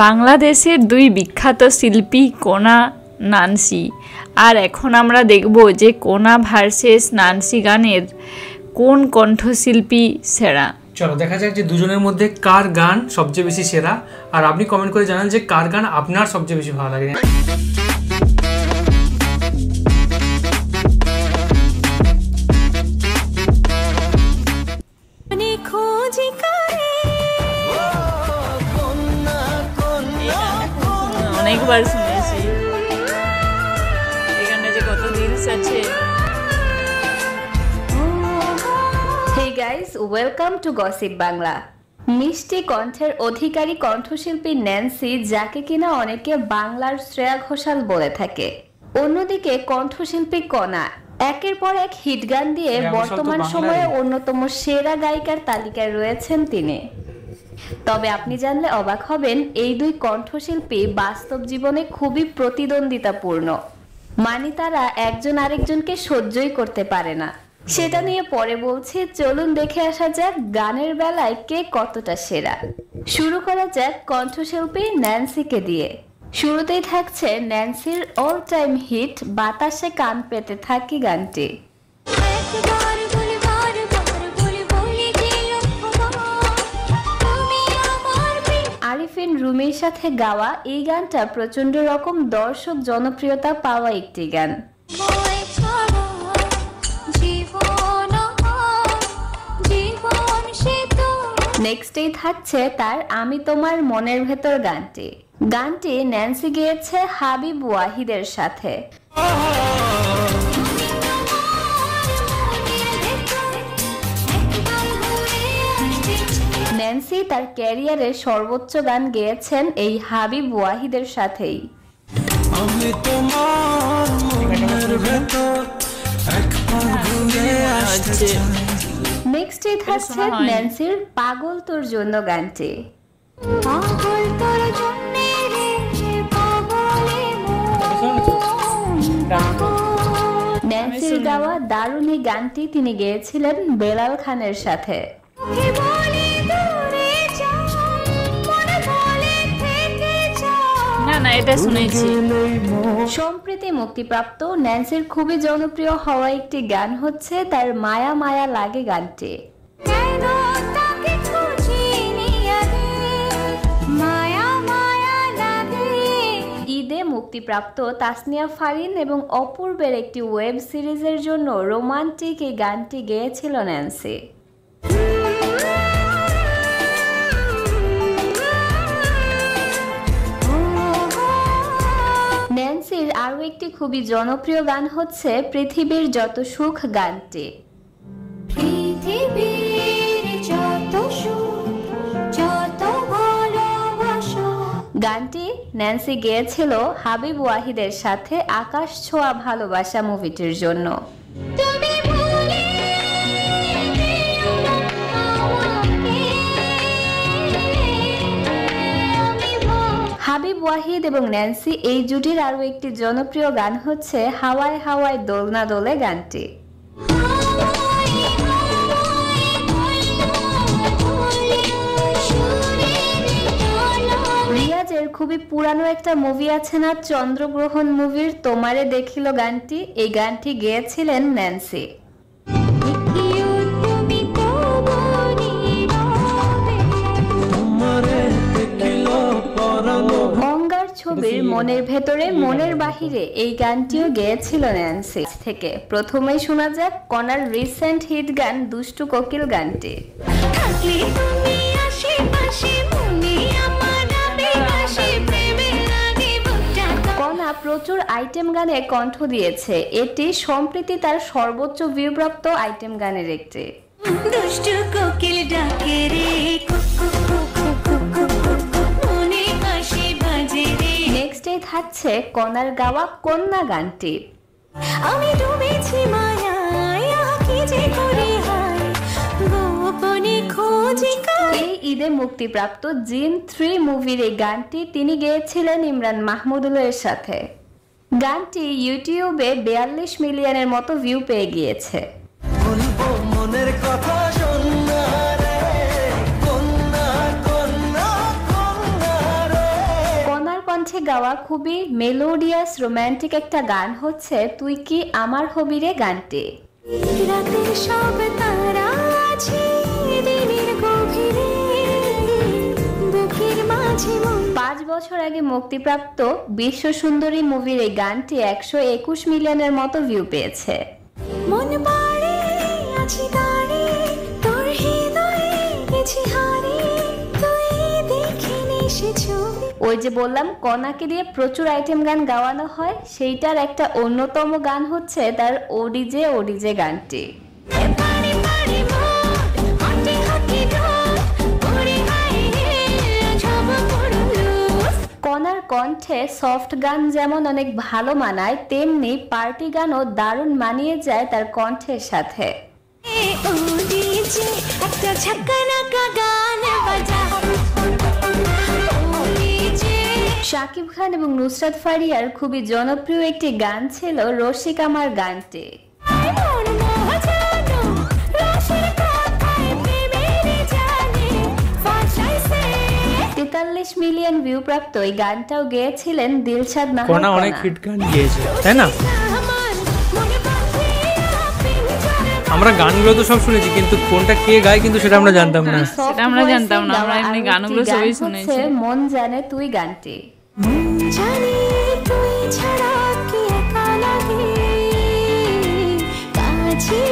বাংলাদেশের দুই বিখ্যাত শিল্পী কোনা নান্সি। আর এখন আমরা দেখব যে কোনা ভার্সেস নান্সি গানের কোন কণ্ঠশিল্পী সেরা। চলো দেখা যাক যে দুজনের মধ্যে কার গান সবচেয়ে বেশি সেরা। আর আপনি কমেন্ট করে জানান যে কার গান আপনার সবচেয়ে বেশি ভালো লাগে। অনেকবার শুনেছি এখানে যে কত রিলস আছে। Hey guys, welcome to Gossip Bangla. মিষ্টি কণ্ঠের অধিকারী কণ্ঠশিল্পী ন্যান্সি, যাকে কিনা অনেকে বাংলার শ্রেয়া ঘোষাল বলে থাকে। অন্যদিকে কণ্ঠশিল্পী কোনা একের পর এক হিট গান দিয়ে বর্তমান সময়ে অন্যতম সেরা গায়িকার তালিকায় রয়েছেন তিনি। তবে আপনি জানলে অবাক হবেন, এই দুই কণ্ঠশিল্পী বাস্তব জীবনে খুবই প্রতিদ্বন্দ্বিতাপূর্ণ। মানে তারা একজন আরেকজনকে সহ্যই করতে পারে না। সেটা নিয়ে পরে বলছি, চলুন দেখে আসা যাক গানের বেলায় কে কতটা সেরা। শুরু করা যাক কণ্ঠশিল্পী ন্যান্সিকে দিয়ে। শুরুতেই থাকছে ন্যান্সির অল টাইম হিট বাতাসে কান পেতে থাকি গানটি। আরিফিন রুমির সাথে গাওয়া এই গানটা প্রচন্ড রকম দর্শক জনপ্রিয়তা পাওয়া একটি গান। নেক্সটেই থাকছে তার আমি তোমার মনের ভেতর গানটি। গানটি ন্যান্সি গেয়েছে হাবিব ওয়াহিদের সাথে। ন্যান্সি তার ক্যারিয়ারের সর্বোচ্চ গান গেয়েছেন এই হাবিব ওয়াহিদের সাথেই। নেক্সটে থাকছে ন্যান্সির পাগল তোর জন্য গানটি। ন্যান্সির গাওয়া দারুণ এই গানটি তিনি গেয়েছিলেন বেলাল খানের সাথে। সম্প্রতি মুক্তিপ্রাপ্ত ন্যান্সির খুবই জনপ্রিয় হওয়া একটি গান হচ্ছে তার মায়া মায়া লাগে গানটি। ঈদে মুক্তিপ্রাপ্ত তাসনিয়া ফারিন এবং অপূর্বের একটি ওয়েব সিরিজের জন্য রোমান্টিক এই গানটি গেয়েছিল ন্যান্সি। ন্যান্সির আরো একটি খুবই জনপ্রিয় গান হচ্ছে পৃথিবীর যত সুখ গানটি। গানটি ন্যান্সি গেয়েছিল হাবিব ওয়াহিদের সাথে আকাশ ছোঁয়া ভালোবাসা মুভিটির জন্য। হাবিব ওয়াহিদ এবং ন্যান্সি এই জুটির আরো একটি জনপ্রিয় গান হচ্ছে হাওয়ায় হাওয়ায় দোলনা দোলে গানটি। রিয়াজের খুবই পুরানো একটা মুভি আছে না, চন্দ্রগ্রহণ মুভির তোমারে দেখিল গানটি, এই গানটি গেয়েছিলেন ন্যান্সি। ছবির মনের ভেতরে মনের বাহিরে এই গানটিও গেয়েছিল ন্যান্সি থেকে। প্রথমেই শোনা যাক কোনার রিসেন্ট হিট গান দুষ্টু কোকিল গানটি। কোনা প্রচুর আইটেম গানে কণ্ঠ দিয়েছে, এটি সম্প্রতি তার সর্বোচ্চ ভিউপ্রাপ্ত আইটেম গানের একটি। দুষ্টু কোকিল ডাকে রে থাকছে কোনার গাওয়া কন্যা গানটি। আমি ডুবেছি মায়ায় কি যে করি হায় গোপনে খোঁজি কাই। এই ঈদে মুক্তিপ্রাপ্ত জিন 3 মুভির এই গানটি তিনি গেয়েছিলেন ইমরান মাহমুদুলের সাথে। গানটি ইউটিউবে 42 মিলিয়নের মতো ভিউ পেয়ে গিয়েছে। কণ্ঠে গাওয়া খুবই মেলোডিয়াস রোমান্টিক একটা গান হচ্ছে তুই কি আমার হবি রে গানটি। রাতের সব তারা আছে দিনের গভীরে বুকের মাঝে 5 বছর আগে মুক্তিপ্রাপ্ত বিশ্ব সুন্দরী মুভির এই গানটি 121 মিলিয়নের মতো ভিউ পেয়েছে। মন পাড়ে আছি দাঁড়ে তোর হৃদয়ে গেছি হারে তুই দেখে এসে ছবি। ওই যে বললাম কণাকে দিয়ে প্রচুর আইটেম গান গাওয়ানো হয়, সেইটার একটা অন্যতম গান হচ্ছে তার ওডিজে ওডিজে গানটি। কণার কণ্ঠে সফট গান যেমন অনেক ভালো মানায়, তেমনি পার্টি গানও দারুণ মানিয়ে যায় তার কণ্ঠের সাথে। শাকিব খান এবং নুসরাত ফারিয়ার খুবই জনপ্রিয় একটি গান ছিল রসিক আমার গানটি। 43 মিলিয়ন ভিউ প্রাপ্ত এই গানটাও গেয়েছিলেন দিলশাদ নাহার। কোনা অনেক হিট গান গেয়েছে, তাই না? আমরা গানগুলো তো সব শুনেছি, কিন্তু কোনটা কে গায় কিন্তু সেটা আমরা জানতাম না। সেটা আমরা জানতাম না, আমরা এমনি গানগুলো সবই শুনেছি। মন জানে তুই গানটি। জানি তুই ছাড়া কি একা লাগে কাছে।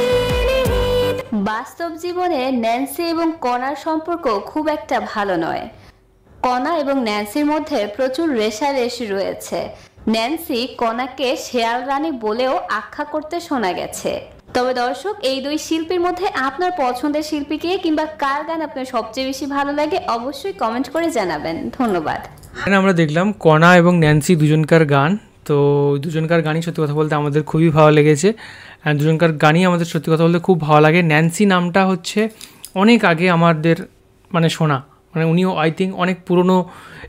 বাস্তব জীবনে ন্যান্সি এবং কণার সম্পর্ক খুব একটা ভালো নয়। কণা এবং ন্যান্সির মধ্যে প্রচুর রেষারেষি রয়েছে। ন্যান্সি কণাকে শেয়াল রানী বলেও আখ্যা করতে শোনা গেছে। তবে দর্শক, এই দুই শিল্পীর মধ্যে আপনার পছন্দের শিল্পীকে কিংবা কার গান আপনার সবচেয়ে বেশি ভালো লাগে অবশ্যই কমেন্ট করে জানাবেন। ধন্যবাদ। আমরা দেখলাম কণা এবং ন্যান্সি দুজনকার গান। তো দুজনকার গানই সত্যি কথা বলতে আমাদের খুবই ভালো লেগেছে। দুজনকার গানই আমাদের সত্যি কথা বলতে খুব ভালো লাগে। ন্যান্সি নামটা হচ্ছে অনেক আগে আমাদের মানে শোনা, মানে উনিও আই থিঙ্ক অনেক পুরনো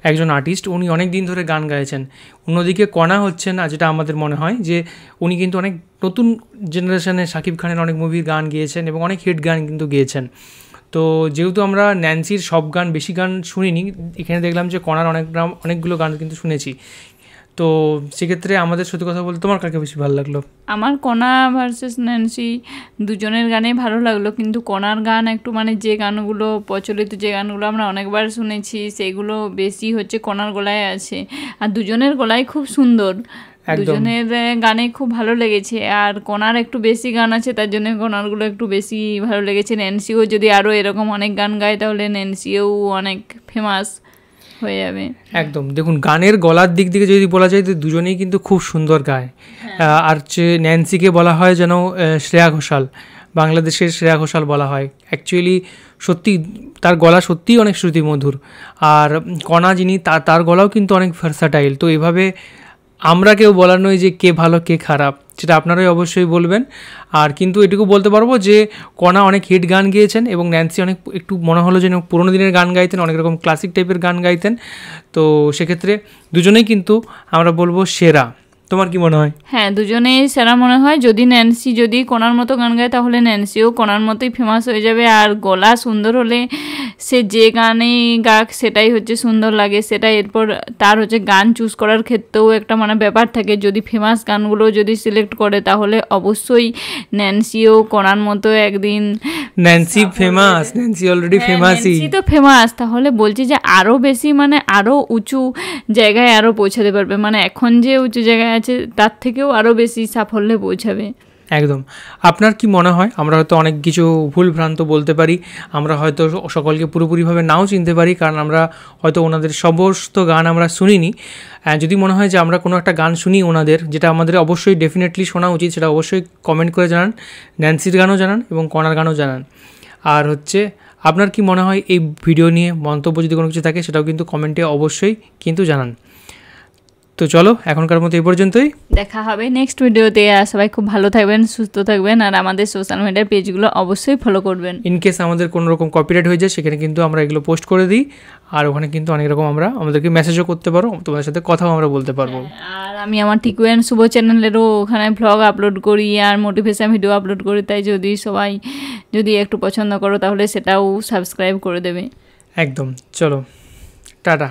একজন আর্টিস্ট, উনি অনেক দিন ধরে গান গাইছেন। অন্যদিকে কণা হচ্ছেন, যেটা আমাদের মনে হয় যে উনি কিন্তু অনেক নতুন জেনারেশনে শাকিব খানের অনেক মুভির গান গেয়েছেন এবং অনেক হিট গান কিন্তু গেয়েছেন। তো যেহেতু আমরা ন্যান্সির সব গান বেশি গান শুনিনি, এখানে দেখলাম যে কণার অনেকগুলো গান কিন্তু শুনেছি। তো সেক্ষেত্রে আমাদের সত্যি কথা বলতে তোমার কাকে বেশি ভালো লাগলো? আমার কণা ভার্সেস ন্যান্সি দুজনের গানেই ভালো লাগলো, কিন্তু কণার গান একটু মানে যে গানগুলো প্রচলিত, যে গানগুলো আমরা অনেকবার শুনেছি সেগুলো বেশি হচ্ছে কণার গলায় আছে। আর দুজনের গলায় খুব সুন্দর, দুজনের গানে খুব ভালো লেগেছে। আর কণার একটু বেশি গান আছে, তার জন্য কণারগুলো একটু বেশি ভালো লেগেছে। ন্যান্সিও যদি আরও এরকম অনেক গান গায় তাহলে ন্যান্সিও অনেক ফেমাস হয়ে যাবে। একদম। দেখুন, গানের গলার দিক থেকে যদি বলা যায় তো দুজনেই কিন্তু খুব সুন্দর গায়। আর ন্যান্সিকে বলা হয় যেন শ্রেয়া ঘোষাল, বাংলাদেশের শ্রেয়া ঘোষাল বলা হয়। অ্যাকচুয়ালি সত্যি তার গলা সত্যিই অনেক শ্রুতিমধুর। আর কণা যিনি তার গলাও কিন্তু অনেক ভার্সাটাইল। তো এভাবে আমরা কেউ বলার নয় যে কে ভালো কে খারাপ, সেটা আপনারাই অবশ্যই বলবেন। আর কিন্তু এটুকু বলতে পারবো যে কণা অনেক হিট গান গেয়েছেন এবং ন্যান্সি অনেক একটু মনে হলো যেন পুরোনো দিনের গান গাইতেন, অনেক রকম ক্লাসিক টাইপের গান গাইতেন। তো সেক্ষেত্রে দুজনেই কিন্তু আমরা বলবো সেরা। তোমার কি মনে হয়? হ্যাঁ, দুজনেই সেরা মনে হয়। যদি ন্যান্সি যদি কণার মতো গান গায় তাহলে ন্যান্সিও কণার মতোই ফেমাস হয়ে যাবে। আর গলা সুন্দর হলে সে যে গানেই গাক সেটাই হচ্ছে সুন্দর লাগে। সেটা এরপর তার হচ্ছে গান চুজ করার ক্ষেত্রেও একটা মানে ব্যাপার থাকে। যদি ফেমাস গানগুলো যদি সিলেক্ট করে তাহলে অবশ্যই ন্যান্সিও কণার মতো একদিন। ন্যান্সি ফেমাস, ন্যান্সি অলরেডি ফেমাসই। ন্যান্সি তো ফেমাস, তাহলে বলছি যে আরও বেশি মানে আরও উঁচু জায়গায় আরও পৌঁছাতে পারবে। মানে এখন যে উঁচু জায়গায় আছে তার থেকেও আরও বেশি সাফল্যে পৌঁছাবে। একদম। আপনার কি মনে হয়? আমরা হয়তো অনেক কিছু ভুল ভ্রান্ত বলতে পারি, আমরা হয়তো সকলকে পুরোপুরিভাবে নাও চিনতে পারি, কারণ আমরা হয়তো ওনাদের সমস্ত গান আমরা শুনিনি। যদি মনে হয় যে আমরা কোনো একটা গান শুনি ওনাদের, যেটা আমাদের অবশ্যই ডেফিনেটলি শোনা উচিত, সেটা অবশ্যই কমেন্ট করে জানান। ন্যান্সির গানও জানান এবং কণার গানও জানান। আর হচ্ছে আপনার কি মনে হয় এই ভিডিও নিয়ে মন্তব্য যদি কোনো কিছু থাকে সেটাও কিন্তু কমেন্টে অবশ্যই কিন্তু জানান। তো চলো এখনকার মতো এই পর্যন্তই, দেখা হবে নেক্সট ভিডিওতে। সবাই খুব ভালো থাকবেন, সুস্থ থাকবেন, আর আমাদের সোশ্যাল মিডিয়ার পেজগুলো অবশ্যই ফলো করবেন। ইনকেস আমাদের কোনো রকম কপিরাইট হয়ে যায় সেখানে কিন্তু আমরা এগুলো পোস্ট করে দিই, আর ওখানে কিন্তু অনেক রকম আমাদেরকে মেসেজও করতে পারো, তোমাদের সাথে কথাও আমরা বলতে পারবো। আর আমি আমার টিকু অ্যান্ড শুভ চ্যানেলেরও ওখানে ভ্লগ আপলোড করি আর মোটিভেশন ভিডিও আপলোড করি, তাই যদি সবাই যদি একটু পছন্দ করো তাহলে সেটাও সাবস্ক্রাইব করে দেবে। একদম। চলো, টাটা।